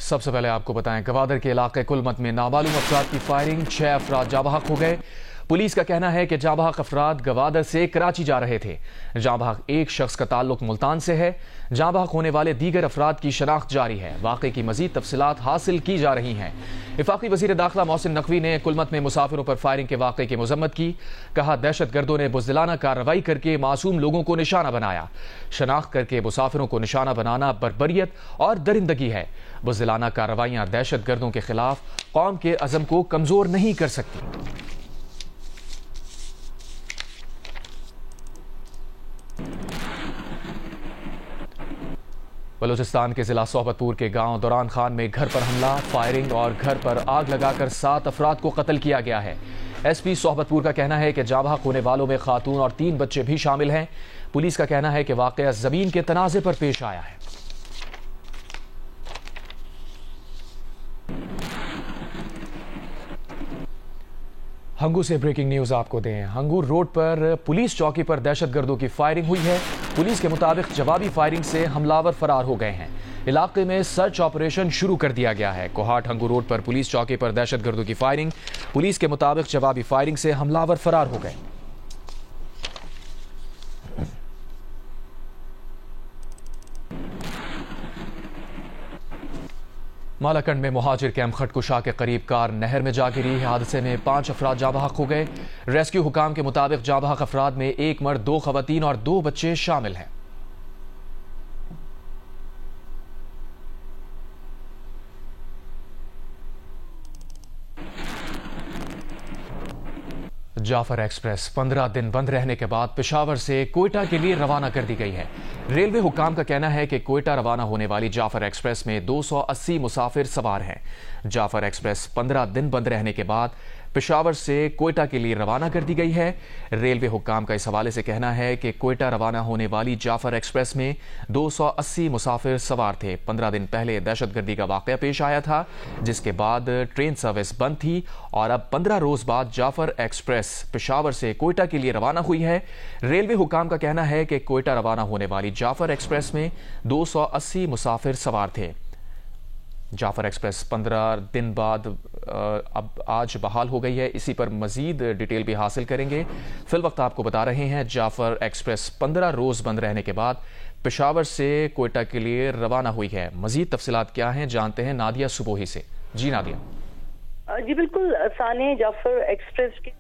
سب سے پہلے آپ کو بتائیں گوادر کے علاقے کلمت میں نامعلوم افراد کی فائرنگ، 6 افراد جاں بحق ہو گئے۔ پولیس کا کہنا ہے کہ جاں بحق افراد گوادر سے کراچی جا رہے تھے۔ جاں بحق ایک شخص کا تعلق ملتان سے ہے۔ جاں بحق ہونے والے دیگر افراد کی شناخت جاری ہے۔ واقعے کی مزید تفصیلات حاصل کی جا رہی ہیں۔ وفاقی وزیر داخلہ محسن نقوی نے کلمت میں مسافروں پر فائرنگ کے واقعے کی مذمت کی۔ کہا دہشت گردوں نے بزدلانہ کارروائی کر کے معصوم لوگوں کو نشانہ بنایا۔ شناخت کر کے مسافروں کو نشانہ بنانا بربریت اور درندگی ہے۔ بزدلانہ کارروائیاں دہشت گردوں کے خلاف قوم کے عزم کو کمزور نہیں کر سکتی۔ بلوچستان کے ضلع صحبت پور کے گاؤں دوران خان میں گھر پر حملہ، فائرنگ اور گھر پر آگ لگا کر 7 افراد کو قتل کیا گیا ہے۔ ایس پی صحبت پور کا کہنا ہے کہ جاں بحق ہونے والوں میں خاتون اور 3 بچے بھی شامل ہیں۔ پولیس کا کہنا ہے کہ واقعہ زمین کے تنازع پر پیش آیا ہے۔ ہنگو سے بریکنگ نیوز آپ کو دیں۔ ہنگو روڈ پر پولیس چوکی پر دہشت گردوں کی فائرنگ ہوئی ہے۔ پولیس کے مطابق جوابی فائرنگ سے حملہ فرار ہو گئے ہیں۔ علاقے میں سرچ آپریشن شروع کر دیا گیا ہے۔ کوہاٹ ہنگو روڈ پر پولیس چوکی پر دہشت گردوں کی فائرنگ، پولیس کے مطابق جوابی فائرنگ سے حملہ فرار ہو گئے۔ مالاکنڈ میں مہاجر کیمپ خٹکشا کے قریب کار نہر میں جا گری۔ حادثے میں 5 افراد جاں بحق ہو گئے۔ ریسکیو حکام کے مطابق جاں بحق افراد میں 1 مرد، 2 خواتین اور 2 بچے شامل ہیں۔ جعفر ایکسپریس 15 دن بند رہنے کے بعد پشاور سے کوئٹہ کے لیے روانہ کر دی گئی ہے۔ ریلوے حکام کا کہنا ہے کہ کوئٹہ روانہ ہونے والی جعفر ایکسپریس میں 280 مسافر سوار ہیں۔ جعفر ایکسپریس 15 دن بند رہنے کے بعد پشاور سے کوئٹہ کے لیے روانہ کر دی گئی ہے۔ ریلوے حکام کا اس حوالے سے کہنا ہے کہ کوئٹہ روانہ ہونے والی جعفر ایکسپریس میں 280 مسافر سوار تھے۔ 15 دن پہلے دہشت گردی کا واقعہ پیش آیا تھا، جس کے بعد ٹرین سروس بند تھی اور اب 15 روز بعد جعفر ایکسپریس پشاور سے کوئٹہ کے لیے روانہ ہوئی ہے۔ ریلوے حکام کا کہنا ہے کہ کوئٹہ روانہ ہونے والی جعفر ایکسپریس میں 280 مسافر سوار تھے۔ جعفر ایکسپریس 15 دن بعد اب آج بحال ہو گئی ہے۔ اسی پر مزید ڈیٹیل بھی حاصل کریں گے۔ فی الوقت آپ کو بتا رہے ہیں جعفر ایکسپریس 15 روز بند رہنے کے بعد پشاور سے کوئٹہ کے لیے روانہ ہوئی ہے۔ مزید تفصیلات کیا ہیں جانتے ہیں نادیہ سبوہی سے۔ جی نادیہ۔ جی بالکل سانے، جعفر ایکسپریس کی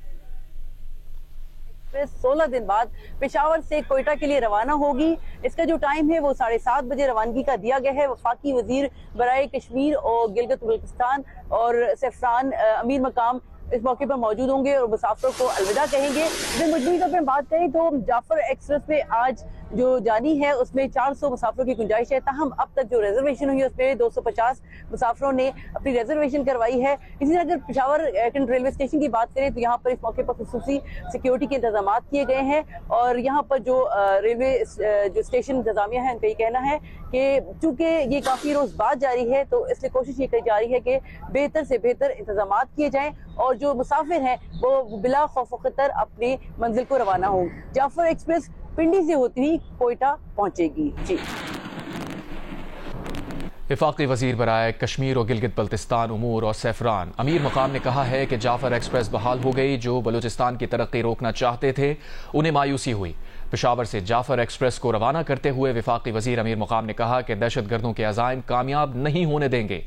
16 دن بعد پشاور سے کوئٹہ کے لیے روانہ ہوگی۔ اس کا جو ٹائم ہے وہ 7:30 بجے روانگی کا دیا گیا ہے۔ وفاقی وزیر برائے کشمیر اور گلگت بلتستان اور سیفران امیر مقام اس موقع پر موجود ہوں گے اور مسافروں کو الوداع کہیں گے۔ اگر مجموعی طور پر بات کریں تو جعفر ایکسپریس میں آج جو جانی ہے اس میں 400 مسافروں کی گنجائش ہے، تاہم اب تک جو ریزرویشن ہوئی ہے اس میں 250 مسافروں نے اپنی ریزرویشن کروائی ہے۔ اسی طرح اگر پشاور ریلوے اسٹیشن کی بات کریں تو یہاں پر اس موقع پر خصوصی سیکیورٹی کے انتظامات کیے گئے ہیں اور یہاں پر جو ریلوے جو اسٹیشن انتظامیہ ہے ان کا یہ کہنا ہے کہ چونکہ یہ کافی روز بعد جاری ہے تو اس لیے کوشش یہ کی جا رہی ہے کہ بہتر سے بہتر انتظامات کیے جائیں اور جو مسافر ہیں وہ بلا خوف و خطر اپنی منزل کو روانہ ہوں۔ جعفر ایکسپریس پنڈی سے ہوتی ہوئی کوئٹہ پہنچے گی۔ جی۔ وفاقی وزیر برائے کشمیر اور گلگت بلتستان امور اور سیفران امیر مقام نے کہا ہے کہ جعفر ایکسپریس بحال ہو گئی۔ جو بلوچستان کی ترقی روکنا چاہتے تھے انہیں مایوسی ہوئی۔ پشاور سے جعفر ایکسپریس کو روانہ کرتے ہوئے وفاقی وزیر امیر مقام نے کہا کہ دہشت گردوں کے عزائم کامیاب نہیں ہونے دیں گے۔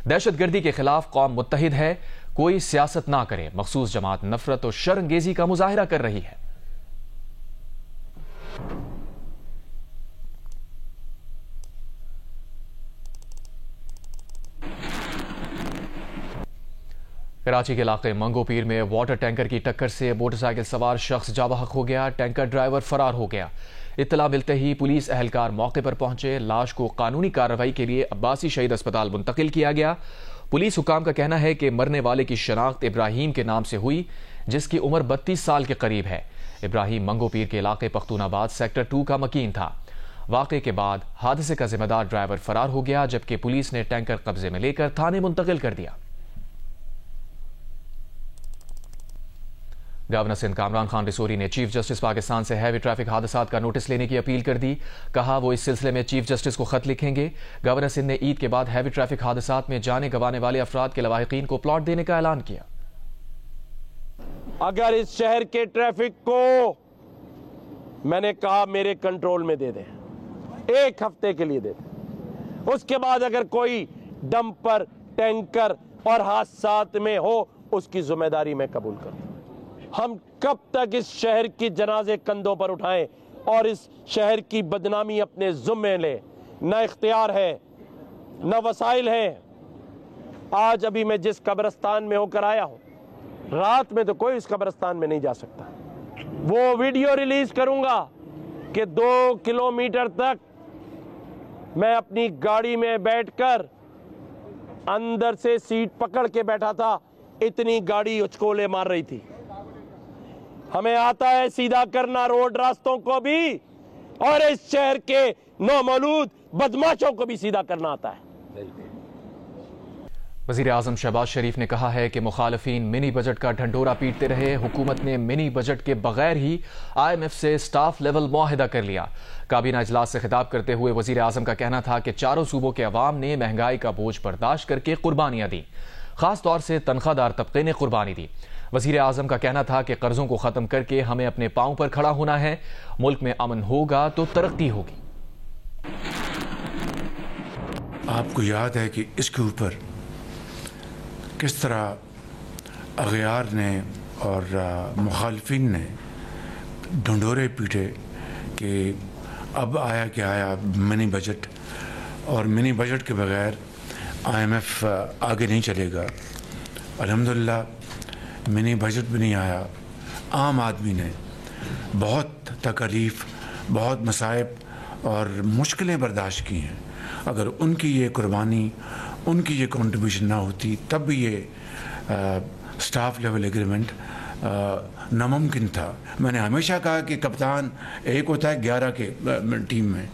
دہشت گردی کے خلاف قوم متحد ہے، کوئی سیاست نہ کرے۔ مخصوص جماعت نفرت اور شرانگیزی کا مظاہرہ کر رہی ہے۔ کراچی کے علاقے منگو پیر میں واٹر ٹینکر کی ٹکر سے موٹر سائیکل سوار شخص جاں بحق ہو گیا۔ ٹینکر ڈرائیور فرار ہو گیا۔ اطلاع ملتے ہی پولیس اہلکار موقع پر پہنچے۔ لاش کو قانونی کارروائی کے لیے عباسی شہید اسپتال منتقل کیا گیا۔ پولیس حکام کا کہنا ہے کہ مرنے والے کی شناخت ابراہیم کے نام سے ہوئی، جس کی عمر 32 سال کے قریب ہے۔ ابراہیم منگو پیر کے علاقے پختون آباد سیکٹر 2 کا مکین تھا۔ واقعے کے بعد حادثے کا ذمہ دار ڈرائیور فرار ہو گیا، جبکہ پولیس نے ٹینکر قبضے میں لے کر تھانے منتقل کر دیا۔ گورنر سندھ کامران خان رسوری نے چیف جسٹس پاکستان سے ہیوی ٹریفک حادثات کا نوٹس لینے کی اپیل کر دی. کہا وہ اس سلسلے میں چیف جسٹس کو خط لکھیں گے. گورنر سندھ نے عید کے بعد ہیوی ٹریفک حادثات میں جانیں گنوانے والے افراد کے لواحقین کو پلاٹ دینے کا اعلان کیا. اگر اس شہر کے ٹریفک کو میں نے کہا میرے کنٹرول میں دے دیں, 1 ہفتے کے لیے دے دیں, اس کے بعد اگر کوئی ڈمپر, ٹینکر اور حادثات میں ہو اس کی ذمہ داری میں قبول کروں. ہم کب تک اس شہر کی جنازے کندھوں پر اٹھائیں اور اس شہر کی بدنامی اپنے ذمے لیں؟ نہ اختیار ہے نہ وسائل ہیں. آج ابھی میں جس قبرستان میں ہو کر آیا ہوں, رات میں تو کوئی اس قبرستان میں نہیں جا سکتا. وہ ویڈیو ریلیز کروں گا کہ 2 کلومیٹر تک میں اپنی گاڑی میں بیٹھ کر اندر سے سیٹ پکڑ کے بیٹھا تھا, اتنی گاڑی اچکولے مار رہی تھی. ہمیں آتا ہے سیدھا کرنا روڈ راستوں کو بھی, اور اس شہر کے نومولود بدماشوں کو بھی سیدھا کرنا آتا ہے. وزیر اعظم شہباز شریف نے کہا ہے کہ مخالفین منی بجٹ کا ڈھنڈورا پیٹتے رہے. حکومت نے منی بجٹ کے بغیر ہی IMF سے سٹاف لیول معاہدہ کر لیا. کابینہ اجلاس سے خطاب کرتے ہوئے وزیر اعظم کا کہنا تھا کہ چاروں صوبوں کے عوام نے مہنگائی کا بوجھ برداشت کر کے قربانیاں دیں. خاص طور سے تنخواہ دار طبقے نے قربانی دی. وزیر اعظم کا کہنا تھا کہ قرضوں کو ختم کر کے ہمیں اپنے پاؤں پر کھڑا ہونا ہے. ملک میں امن ہوگا تو ترقی ہوگی. آپ کو یاد ہے کہ اس کے اوپر کس طرح اغیار نے اور مخالفین نے ڈھنڈورے پیٹے کہ اب آیا کہ آیا منی بجٹ, اور منی بجٹ کے بغیر IMF آگے نہیں چلے گا. الحمدللہ منی بجٹ بھی نہیں آیا. عام آدمی نے بہت تکلیف, بہت مصائب اور مشکلیں برداشت کی ہیں. اگر ان کی یہ قربانی, ان کی یہ کنٹریبیوشن نہ ہوتی تب بھی یہ سٹاف لیول ایگریمنٹ ناممکن تھا. میں نے ہمیشہ کہا کہ کپتان ایک ہوتا ہے 11 کے ٹیم میں,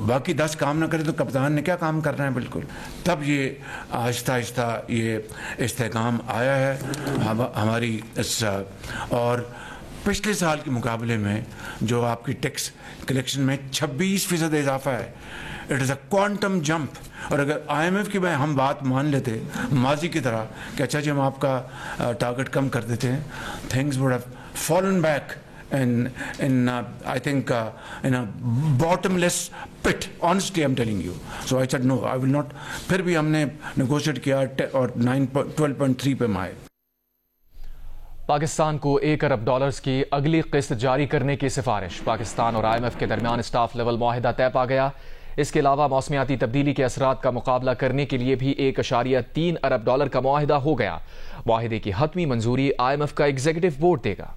باقی 10 کام نہ کرے تو کپتان نے کیا کام کرنا ہے. بالکل تب یہ آہستہ آہستہ یہ استحکام آیا ہے ہماری اس, اور پچھلے سال کے مقابلے میں جو آپ کی ٹیکس کلیکشن میں 26% اضافہ ہے. It is a quantum jump. اور اگر IMF کی ہم بات مان لیتے ماضی کی طرح کہ اچھا جی ہم آپ کا ٹارگٹ کم کر دیتے ہیں, things would have fallen back in I think in a bottomless pit. Honestly I'm telling you. So I said no, I will not. پھر بھی ہم نے نیگوشیٹ کیا اور 12.3 پہ مائے. پاکستان کو $1 ارب کی اگلی قسط جاری کرنے کی سفارش. پاکستان اور IMF کے درمیان سٹاف لیول معاہدہ طے پا گیا. اس کے علاوہ موسمیاتی تبدیلی کے اثرات کا مقابلہ کرنے کے لیے بھی $1.3 ارب کا معاہدہ ہو گیا. معاہدے کی حتمی منظوری IMF کا ایگزیکٹو بورڈ دے گا.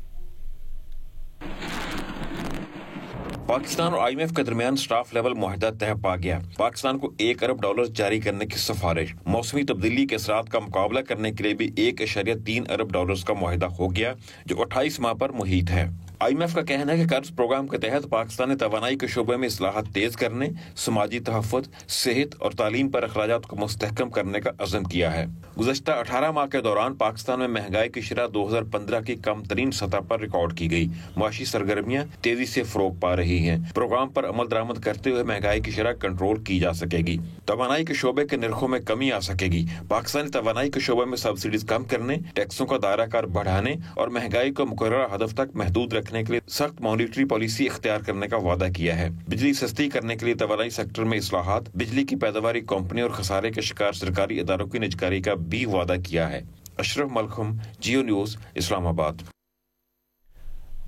پاکستان اور IMF کے درمیان سٹاف لیول معاہدہ طے پا گیا. پاکستان کو $1 ارب جاری کرنے کی سفارش. موسمی تبدیلی کے اثرات کا مقابلہ کرنے کے لیے بھی $1.3 ارب کا معاہدہ ہو گیا جو 28 ماہ پر محیط ہے. IMF کا کہنا ہے کہ قرض پروگرام کے تحت پاکستان نے توانائی کے شعبے میں اصلاحات تیز کرنے, سماجی تحفظ, صحت اور تعلیم پر اخراجات کو مستحکم کرنے کا عزم کیا ہے. گزشتہ 18 ماہ کے دوران پاکستان میں مہنگائی کی شرح 2015 کی کم ترین سطح پر ریکارڈ کی گئی. معاشی سرگرمیاں تیزی سے فروغ پا رہی ہیں. پروگرام پر عمل درآمد کرتے ہوئے مہنگائی کی شرح کنٹرول کی جا سکے گی. توانائی کے شعبے کے نرخوں میں کمی آ سکے گی. پاکستانی توانائی کے شعبے میں سبسڈیز کم کرنے, ٹیکسوں کا دائرہ کار بڑھانے اور مہنگائی کو مقررہ ہدف تک محدود رکھنے کے لیے سخت مانیٹری پالیسی اختیار کرنے کا وعدہ کیا ہے. بجلی سستی کرنے کے لیے توانائی سیکٹر میں اصلاحات, بجلی کی پیداواری کمپنیوں اور خسارے کے شکار سرکاری اداروں کی نجکاری کا بھی وعدہ کیا ہے. اشرف ملکم, جیو نیوز, اسلام آباد.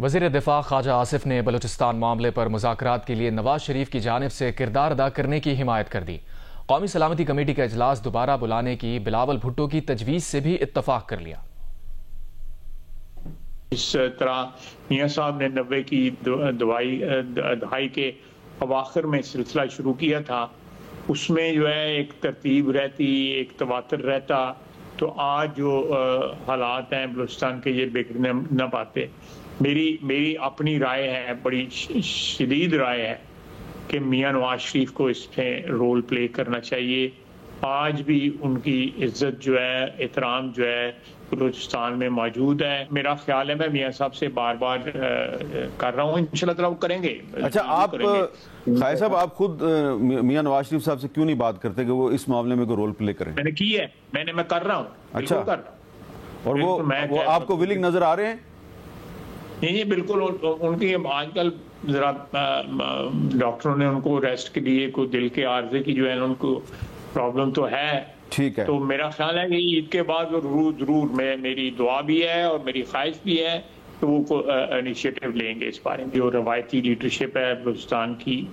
وزیر دفاع خواجہ آصف نے بلوچستان معاملے پر مذاکرات کے لیے نواز شریف کی جانب سے کردار ادا کرنے کی حمایت کر دی. قومی سلامتی کمیٹی کا اجلاس دوبارہ بلانے کی بلاول بھٹو کی تجویز سے بھی اتفاق کر لیا. اس طرح میاں صاحب نے 90 کی دہائی کے اواخر میں سلسلہ شروع کیا تھا, اس میں جو ہے ایک ترتیب رہتی, ایک تواتر رہتا, تو آج جو حالات ہیں بلوچستان کے یہ بگڑنے نہ پاتے. میری اپنی رائے ہے, بڑی شدید رائے ہے کہ میاں نواز شریف کو اس میں رول پلے کرنا چاہیے. آج بھی ان کی عزت جو ہے, احترام جو ہے بلوچستان میں موجود ہے. میرا خیال ہے میں میاں صاحب سے بار بار کر رہا ہوں, انشاءاللہ تعالیٰ وہ کریں گے. اچھا, آپ خالد صاحب آپ خود میاں نواز شریف صاحب سے کیوں نہیں بات کرتے کہ وہ اس معاملے میں کوئی رول پلے کریں؟ میں نے کی ہے, میں کر رہا ہوں. اچھا, اور وہ آپ کو ولنگ نظر آ رہے ہیں؟ نہیں بالکل. ان کی آج کل ذرا ڈاکٹروں نے ان کو ریسٹ کے لیے کوئی دل کے عارضے کی جو ہے ان کو پرابلم تو ہے. ٹھیک ہے, تو میرا خیال ہے کہ عید کے بعد ضرور میری دعا بھی ہے اور میری خواہش بھی ہے کہ وہ انیشیٹو لیں گے اس بارے میں. جو روایتی لیڈرشپ ہے بلوچستان کی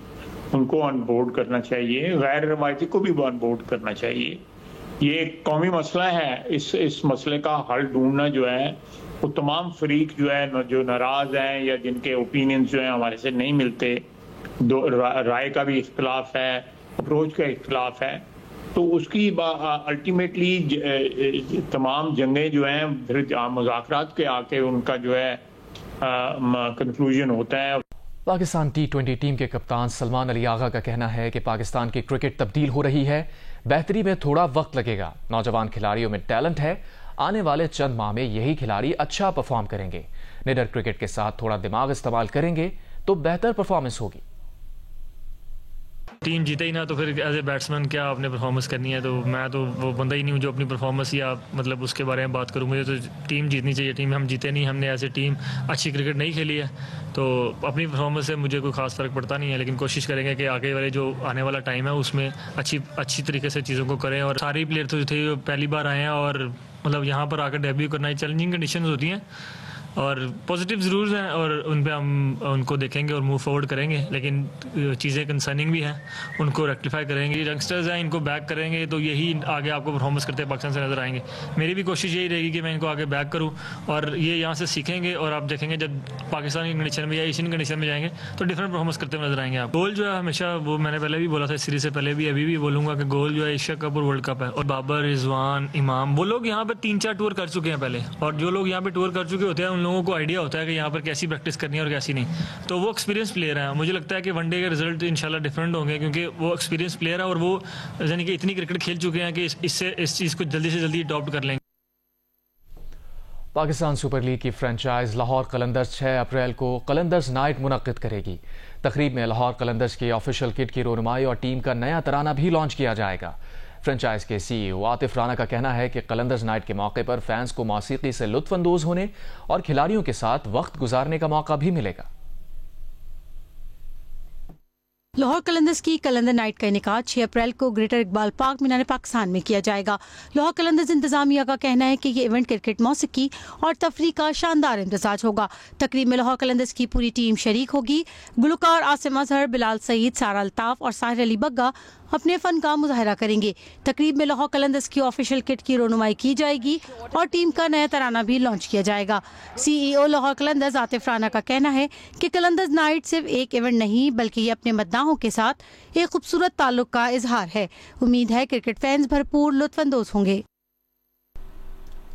ان کو آن بورڈ کرنا چاہیے, غیر روایتی کو بھی آن بورڈ کرنا چاہیے. یہ ایک قومی مسئلہ ہے. اس مسئلے کا حل ڈھونڈنا جو ہے وہ تمام فریق جو ہے جو ناراض ہیں یا جن کے اوپینینز جو ہیں ہمارے سے نہیں ملتے, رائے کا بھی اختلاف ہے, اپروچ کا اختلاف ہے, تو اس کی الٹیمیٹلی تمام جنگیں جو ہیں پھر مذاکرات کے آ کے ان کا جو ہے کنکلوژن ہوتا ہے. پاکستان T20 ٹیم کے کپتان سلمان علی آغا کا کہنا ہے کہ پاکستان کی کرکٹ تبدیل ہو رہی ہے, بہتری میں تھوڑا وقت لگے گا. نوجوان کھلاڑیوں میں ٹیلنٹ ہے, آنے والے چند ماہ میں یہی کھلاڑی اچھا پرفارم کریں گے. نڈر کرکٹ کے ساتھ تھوڑا دماغ استعمال کریں گے تو بہتر پرفارمنس ہوگی. ٹیم جیتے ہی نہ تو پھر ایز اے بیٹسمین کیا آپ نے پرفارمنس کرنی ہے؟ تو میں تو وہ بندہ ہی نہیں ہوں جو اپنی پرفارمنس یا مطلب اس کے بارے میں بات کروں. مجھے تو ٹیم جیتنی چاہیے. ٹیم ہم جیتے نہیں, ہم نے ایز اے ٹیم اچھی کرکٹ نہیں کھیلی ہے, تو اپنی پرفارمنس سے مجھے کوئی خاص فرق پڑتا نہیں ہے. لیکن کوشش کریں گے کہ آگے والے جو آنے والا ٹائم ہے اس میں اچھی طریقے سے چیزوں کو کریں. اور سارے پلیئر تو جو تھے پہلی بار آئے ہیں اور مطلب یہاں پر آ کر ڈیبیو کرنا ہے. چیلنجنگ کنڈیشنز ہوتی ہیں اور پازیٹیو ضرور ہیں اور ان پہ ہم ان کو دیکھیں گے اور موو فارورڈ کریں گے, لیکن چیزیں کنسرننگ بھی ہیں ان کو ریکٹیفائی کریں گے. ینگسٹرز ہیں ان کو بیک کریں گے تو یہی آگے آپ کو پرفارمنس کرتے پاکستان سے نظر آئیں گے. میری بھی کوشش یہی رہے گی کہ میں ان کو آگے بیک کروں اور یہ یہاں سے سیکھیں گے, اور آپ دیکھیں گے جب پاکستان کی کنڈیشن میں یا ایشین کنڈیشن میں جائیں گے تو ڈفرنٹ پرفارمنس کرتے ہوئے نظر آئیں گے. آپ گول جو ہے ہمیشہ وہ میں نے پہلے بھی بولا تھا اس سیریز سے پہلے بھی, ابھی بھی بولوں گا کہ گول جو ہے ایشیا کپ اور ورلڈ کپ ہے. اور بابر, رضوان, امام وہ لوگ یہاں پہ 3-4 ٹور کر چکے ہیں پہلے, اور جو لوگ یہاں پہ ٹور کر چکے ہوتے ہیں ان لوگوں کو آئیڈیا ہوتا ہے کہ یہاں پر کیسی پریکٹس کرنی ہے اور کیسی نہیں. تو وہ ایکسپیرینس پلیئر ہیں. مجھے لگتا ہے کہ ون ڈے کے رزلٹ انشاءاللہ ڈفرینٹ ہوں گے کیونکہ وہ ایکسپیرینس پلیئر ہے اور وہ یعنی کہ اتنی کرکٹ کھیل چکے ہیں کہ اس چیز کو جلدی سے جلدی اڈاپٹ کر لیں گے. پاکستان سپر لیگ کی فرنچائز لاہور قلندرز 6 اپریل کو قلندرز نائٹ منعقد کرے گی. تقریب میں لاہور قلندرز کی آفیشیل کٹ کی رونمائی اور ٹیم کا نیا ترانہ بھی لانچ کیا جائے گا. فرنچائز کے CEO عاطف رانا کا کہنا ہے کہ قلندرز نائٹ کے موقع پر فینس کو موسیقی سے لطف اندوز ہونے اور کھلاڑیوں کے ساتھ وقت گزارنے کا موقع بھی ملے گا. لاہور قلندرز کی قلندر نائٹ کا انعقاد 6 اپریل کو گریٹر اقبال پارک مینار پاکستان میں کیا جائے گا. لاہور قلندرز انتظامیہ کا کہنا ہے کہ یہ ایونٹ کرکٹ, موسیقی اور تفریح کا شاندار امتزاج ہوگا. تقریب میں لاہور قلندرز کی پوری ٹیم شریک ہوگی. گلوکار عاصم اظہر, بلال سعید, سارا الطاف اور ساحر علی بگا اپنے فن کا مظاہرہ کریں گے. تقریب میں لاہور قلندرز کی آفیشیل کٹ کی رونمائی کی جائے گی اور ٹیم کا نیا ترانہ بھی لانچ کیا جائے گا. CEO لاہور قلندرز عاطف رانا کا کہنا ہے کہ قلندرز نائٹ صرف ایک ایونٹ نہیں بلکہ یہ اپنے مداحوں کے ساتھ ایک خوبصورت تعلق کا اظہار ہے. امید ہے کرکٹ فینس بھرپور لطف اندوز ہوں گے.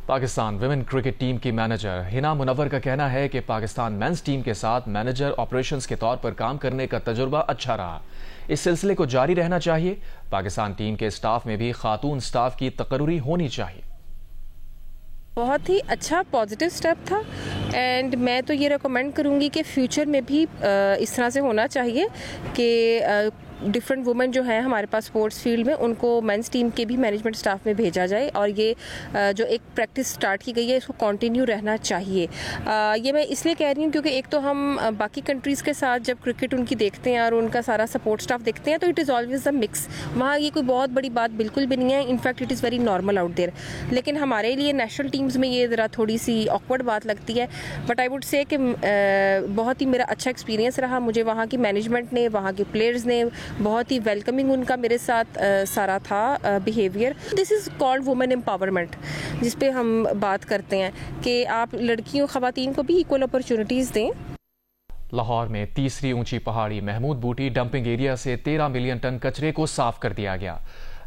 پاکستان ویمن کرکٹ ٹیم کی مینیجر ہنا منور کا کہنا ہے کہ پاکستان مینز ٹیم کے ساتھ مینیجر آپریشنز کے طور پر کام کرنے کا تجربہ اچھا رہا. اس سلسلے کو جاری رہنا چاہیے. پاکستان ٹیم کے اسٹاف میں بھی خاتون اسٹاف کی تقرری ہونی چاہیے. بہت ہی اچھا پازیٹیو سٹیپ تھا اینڈ میں تو یہ ریکمینڈ کروں گی کہ فیوچر میں بھی اس طرح سے ہونا چاہیے کہ ڈفرینٹ وومن جو ہیں ہمارے پاس اسپورٹس فیلڈ میں ان کو مینس ٹیم کے بھی مینجمنٹ اسٹاف میں بھیجا جائے. اور یہ جو ایک پریکٹس سٹارٹ کی گئی ہے اس کو کنٹینیو رہنا چاہیے. یہ میں اس لیے کہہ رہی ہوں کیونکہ ایک تو ہم باقی کنٹریز کے ساتھ جب کرکٹ ان کی دیکھتے ہیں اور ان کا سارا سپورٹ اسٹاف دیکھتے ہیں تو it is always a mix. وہاں یہ کوئی بہت بڑی بات بالکل بھی نہیں ہے. In fact it is very normal out there. لیکن ہمارے لیے نیشنل ٹیمز میں یہ ذرا تھوڑی سی آکورڈ بات لگتی ہے. بٹ آئی ووڈ سے کہ بہت ہی میرا اچھا ایکسپیرینس رہا. مجھے وہاں کی مینجمنٹ نے, وہاں کے پلیئرز نے بہت ہی ویلکم ان کا میرے ساتھ سارا تھا behaviour. This is called women empowerment جس پہ ہم بات کرتے ہیں کہ آپ لڑکیوں خواتین کو بھی ایکول اپرچونٹیز دیں. لاہور میں تیسری اونچی پہاڑی محمود بوٹی ڈمپنگ ایریا سے 13 ملین ٹن کچرے کو صاف کر دیا گیا.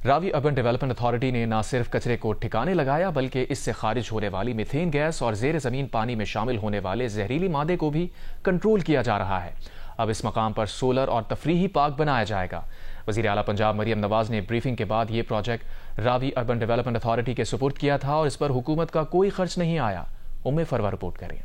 راوی اربن ڈیولپمنٹ اتھارٹی نے نہ صرف کچرے کو ٹھکانے لگایا بلکہ اس سے خارج ہونے والی میتھین گیس اور زیر زمین پانی میں شامل ہونے والے زہریلی مادے کو بھی کنٹرول کیا جا رہا ہے. اب اس مقام پر سولر اور تفریحی پارک بنایا جائے گا. وزیر اعلیٰ پنجاب مریم نواز نے بریفنگ کے بعد یہ پروجیکٹ راوی اربن ڈیولپمنٹ اتھارٹی کے سپرد کیا تھا اور اس پر حکومت کا کوئی خرچ نہیں آیا. فروا رپورٹ کریں.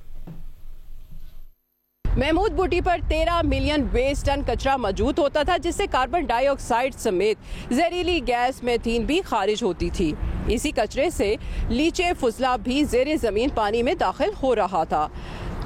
محمود بوٹی پر 13 ملین ویسٹ ٹن کچرا موجود ہوتا تھا جس سے کاربن ڈائی آکسائڈ سمیت زہریلی گیس میتھین بھی خارج ہوتی تھی. اسی کچرے سے لیچے فضلہ بھی زیر زمین پانی میں داخل ہو رہا تھا.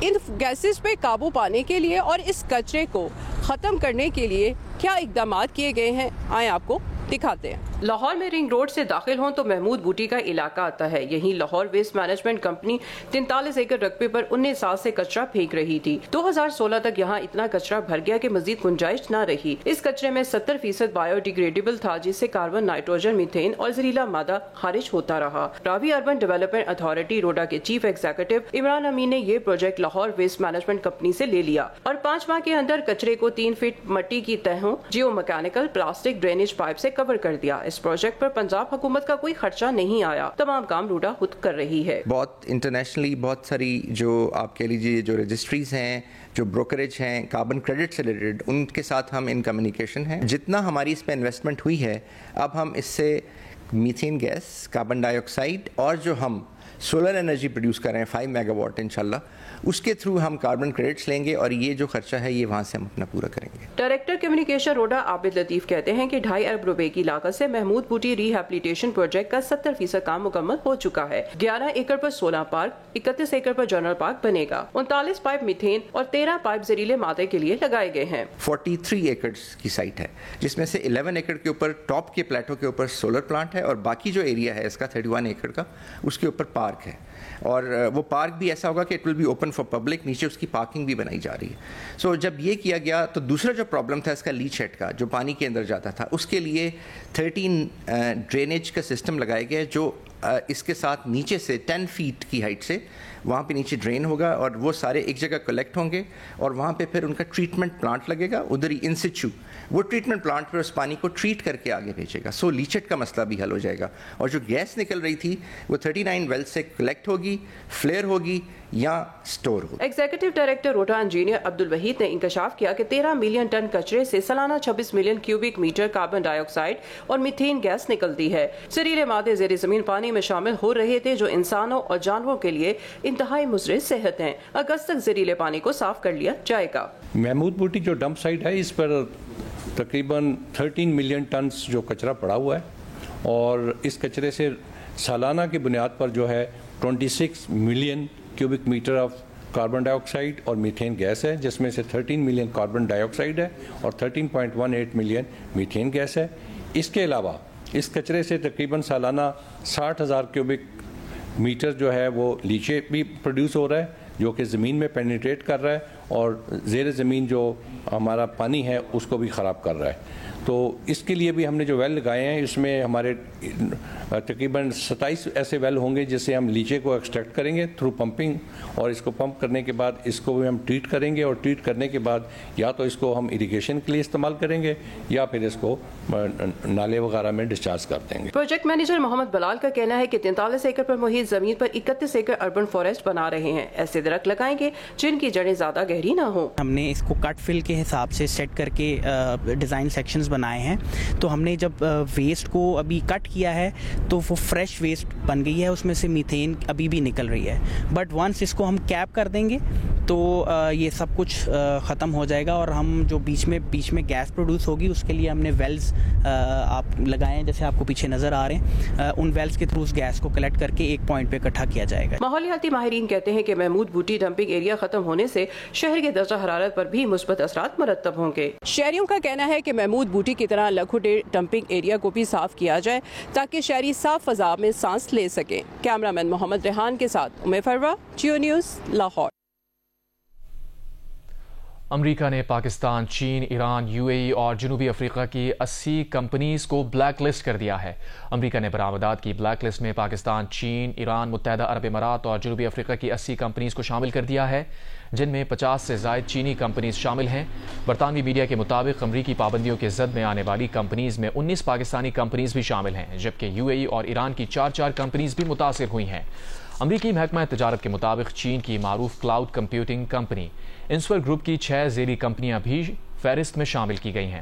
ان گیسز پہ قابو پانے کے لیے اور اس کچرے کو ختم کرنے کے لیے کیا اقدامات کیے گئے ہیں آئیں آپ کو دکھاتے ہیں. لاہور میں رنگ روڈ سے داخل ہوں تو محمود بوٹی کا علاقہ آتا ہے. یہیں لاہور ویسٹ مینجمنٹ کمپنی 43 ایکڑ رقبے پر 19 سال سے کچرا پھینک رہی تھی. 2016 تک یہاں اتنا کچرا بھر گیا کہ مزید گنجائش نہ رہی. اس کچرے میں 70% بایو ڈیگریڈیبل تھا جس سے کاربن، نائٹروجن، میتھین اور زہریلا مادہ خارج ہوتا رہا. Ravi urban development authority RUDA کے چیف ایگزیکٹو عمران امین نے یہ project Lahore waste management company سے لے لیا اور 5 ماہ کے اندر کچرے کو 3 فٹ مٹی کی تہوں geo mechanical plastic drainage pipe سے کور کر دیا. اس پروجیکٹ پر پنجاب حکومت کا کوئی خرچہ نہیں آیا. تمام کام روڈا خود کر رہی ہے. بہت انٹرنیشنلی بہت ساری جو آپ کہہ لیجیے جو رجسٹریز ہیں، جو بروکریج ہیں کاربن کریڈٹ سے ریلیٹڈ، ان کے ساتھ ہم ان کمیونیکیشن ہیں. جتنا ہماری اس پہ انویسٹمنٹ ہوئی ہے اب ہم اس سے میتھین گیس، کاربن ڈائی آکسائڈ اور جو ہم سولر انرجی پروڈیوس کر رہے ہیں 5 میگا واٹ انشاءاللہ، اس کے تھرو ہم کاربن کریڈٹس لیں گے اور یہ جو خرچہ ہے یہ وہاں سے ہم اپنا پورا کریں گے. ڈائریکٹر کمیونیکیشن روڈا عابد لطیف کہتے ہیں کہ 2.5 ارب روپے کی لاگت سے محمود بوٹی ری ہیبلیٹیشن پروجیکٹ کا 70% کام مکمل ہو چکا ہے. 11 ایکڑ پر 16 پارک، 31 ایکڑ پر جنرل پارک بنے گا. 39 پائپ میتھین اور 13 پائپ زہریلے مادے کے لیے لگائے گئے ہیں. 43 ایکڑ کی سائٹ ہے جس میں سے 11 ایکڑ کے اوپر ٹاپ کے پلیٹو کے اوپر سولر پلانٹ ہے اور باقی جو ایریا ہے اس کا 31 ایکڑ کا اس کے اوپر پارک ہے. اور وہ پارک بھی ایسا ہوگا کہ it will be open for public. نیچے اس کی پارکنگ بھی بنائی جا رہی ہے. سو جب یہ کیا گیا تو دوسرا جو پرابلم تھا اس کا لیچ ہیڈ کا جو پانی کے اندر جاتا تھا، اس کے لیے 13 ڈرینیج کا سسٹم لگایا گیا جو اس کے ساتھ نیچے سے 10 فیٹ کی ہائٹ سے وہاں پہ نیچے ڈرین ہوگا اور وہ سارے ایک جگہ کلیکٹ ہوں گے اور وہاں پہ پھر ان کا ٹریٹمنٹ پلانٹ لگے گا ادھر ہی ان سچو. وہ ٹریٹمنٹ پلانٹ پہ اس پانی کو ٹریٹ کر کے آگے بھیجے گا. سو لیچٹ کا مسئلہ بھی حل ہو جائے گا اور جو گیس نکل رہی تھی وہ 39 ویل سے کلیکٹ ہوگی، فلیئر ہوگی یا سٹور ہوگی. ایگزیکٹو ڈائریکٹر روڈا انجینئر عبد الوحید نے انکشاف کیا کہ 13 ملین ٹن کچرے سے سالانہ 26 ملین کیوبک میٹر کاربن ڈائی آکسائڈ اور میتھین گیس نکلتی ہے. زہریلے مادے زیر زمین پانی میں شامل ہو رہے تھے جو انسانوں اور جانوروں کے لیے انتہائی مضر صحت ہیں. اگست تک زہریلے پانی کو صاف کر لیا جائے گا. محمود بوٹی جو ڈمپ سائٹ ہے اس پر تقریباً 13 ملین ٹنز جو کچرا پڑا ہوا ہے اور اس کچرے سے سالانہ کی بنیاد پر جو ہے 26 million cubic matter of carbon dye oxide اور میتھین گیس ہے جس میں سے 13 ملین کاربن ڈائی آکسائڈ ہے اور 13.18 ملین میتھین گیس ہے. اس کے علاوہ اس کچرے سے تقریباً سالانہ 60,000 کیوبک میٹر جو ہے وہ لیچے بھی پروڈیوس ہو رہا ہے جو کہ زمین میں پینیٹریٹ کر رہا ہے اور زیر زمین جو ہمارا پانی ہے اس کو بھی خراب کر رہا ہے. تو اس کے لیے بھی ہم نے جو ویل لگائے ہیں اس میں ہمارے تقریباً 27 ایسے ویل ہوں گے جس سے ہم لیچے کو ایکسٹریکٹ کریں گے تھرو پمپنگ اور اس کو پمپ کرنے کے بعد اس کو بھی ہم ٹریٹ کریں گے اور ٹریٹ کرنے کے بعد یا تو اس کو ہم اریگیشن کے لیے استعمال کریں گے یا پھر اس کو نالے وغیرہ میں ڈسچارج کر دیں گے. پروجیکٹ مینیجر محمد بلال کا کہنا ہے کہ 43 ایکڑ پر محیط زمین پر 31 ایکڑ اربن فارسٹ بنا رہے ہیں. ایسے درخت لگائیں گے جن کی جڑیں زیادہ گہری نہ ہوں. ہم نے اس کو کٹ فل کے حساب سے سیٹ کر کے ڈیزائن سیکشنز بنائے ہیں. تو ہم نے جب ویسٹ کو ابھی کٹ کیا ہے تو وہ فریش ویسٹ بن گئی ہے، اس میں سے میتھین ابھی بھی نکل رہی ہے. بٹ ونس اس کو ہم کیپ کر دیں گے تو یہ سب کچھ ختم ہو جائے گا اور ہم جو بیچ میں گیس پروڈیوس ہوگی اس کے لیے ہم نے ویلز آپ لگائے ہیں جیسے آپ کو پیچھے نظر آ رہے ہیں. ان ویلز کے تھرو اس گیس کو کلیکٹ کر کے ایک پوائنٹ پہ اکٹھا کیا جائے گا. ماحولیاتی ماہرین کہتے ہیں کہ محمود بوٹی ڈمپنگ ایریا ختم ہونے سے شہر کے درجہ حرارت پر بھی مثبت اثرات مرتب ہوں گے. شہریوں کا کہنا ہے کہ محمود بوٹی کی طرح لکھوٹے ڈمپنگ ایریا کو بھی صاف کیا جائے تاکہ شہری صاف فضا میں سانس لے سکیں. کیمرہ مین محمد ریحان کے ساتھ فروا، جیو نیوز، لاہور. امریکہ نے پاکستان، چین، ایران، UAE اور جنوبی افریقہ کی 80 کمپنیز کو بلیک لسٹ کر دیا ہے. امریکہ نے برآمدات کی بلیک لسٹ میں پاکستان، چین، ایران، متحدہ عرب امارات اور جنوبی افریقہ کی 80 کمپنیز کو شامل کر دیا ہے جن میں 50 سے زائد چینی کمپنیز شامل ہیں. برطانوی میڈیا کے مطابق امریکی پابندیوں کے زد میں آنے والی کمپنیز میں 19 پاکستانی کمپنیز بھی شامل ہیں جبکہ UAE اور ایران کی 4 کمپنیز بھی متاثر ہوئی ہیں. امریکی محکمہ تجارت کے مطابق چین کی معروف کلاؤڈ کمپیوٹنگ کمپنی انسول گروپ کی 6 ذیلی کمپنیاں بھی فہرست میں شامل کی گئی ہیں